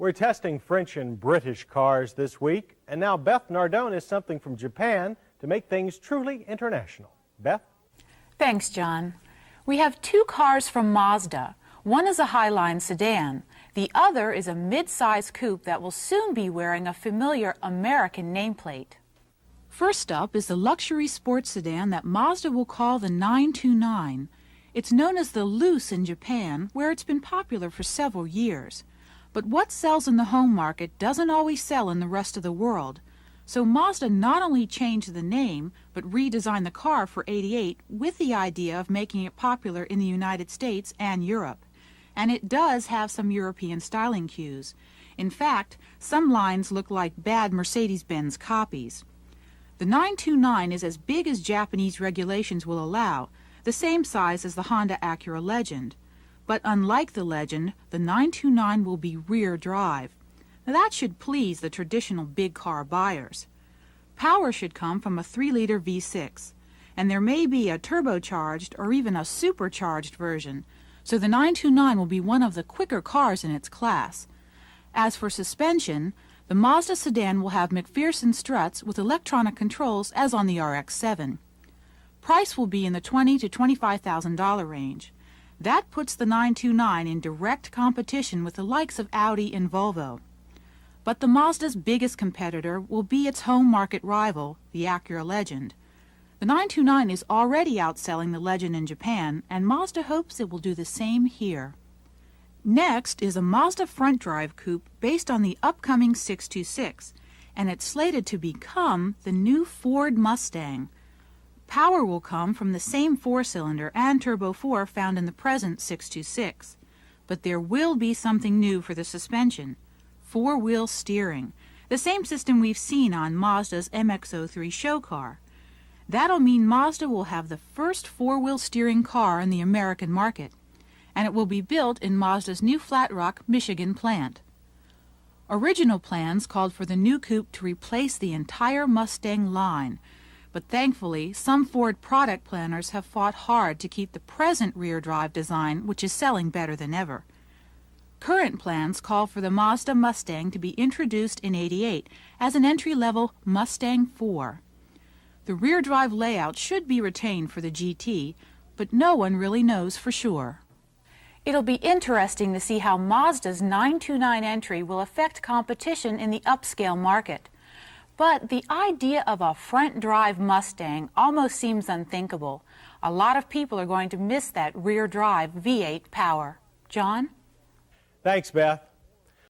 We're testing French and British cars this week, and now Beth Nardone has something from Japan to make things truly international. Beth? Thanks, John. We have two cars from Mazda. One is a Highline sedan. The other is a mid-size coupe that will soon be wearing a familiar American nameplate. First up is the luxury sports sedan that Mazda will call the 929. It's known as the Luce in Japan, where it's been popular for several years. But what sells in the home market doesn't always sell in the rest of the world. So Mazda not only changed the name, but redesigned the car for '88 with the idea of making it popular in the United States and Europe. And it does have some European styling cues. In fact, some lines look like bad Mercedes-Benz copies. The 929 is as big as Japanese regulations will allow, the same size as the Honda Acura Legend. But unlike the Legend, the 929 will be rear drive. Now that should please the traditional big car buyers. Power should come from a 3-liter V6, and there may be a turbocharged or even a supercharged version, so the 929 will be one of the quicker cars in its class. As for suspension, the Mazda sedan will have McPherson struts with electronic controls as on the RX-7. Price will be in the $20,000 to $25,000 range. That puts the 929 in direct competition with the likes of Audi and Volvo. But the Mazda's biggest competitor will be its home market rival, the Acura Legend. The 929 is already outselling the Legend in Japan, and Mazda hopes it will do the same here. Next is a Mazda front drive coupe based on the upcoming 626, and it's slated to become the new Ford Mustang. Power will come from the same 4-cylinder and Turbo 4 found in the present 626. But there will be something new for the suspension: 4-wheel steering, the same system we've seen on Mazda's MX-03 show car. That'll mean Mazda will have the first 4-wheel steering car in the American market, and it will be built in Mazda's new Flat Rock, Michigan plant. Original plans called for the new coupe to replace the entire Mustang line, but thankfully, some Ford product planners have fought hard to keep the present rear drive design, which is selling better than ever. Current plans call for the Mazda Mustang to be introduced in '88 as an entry-level Mustang 4. The rear drive layout should be retained for the GT, but no one really knows for sure. It'll be interesting to see how Mazda's 929 entry will affect competition in the upscale market. But the idea of a front-drive Mustang almost seems unthinkable. A lot of people are going to miss that rear-drive V8 power. John? Thanks, Beth.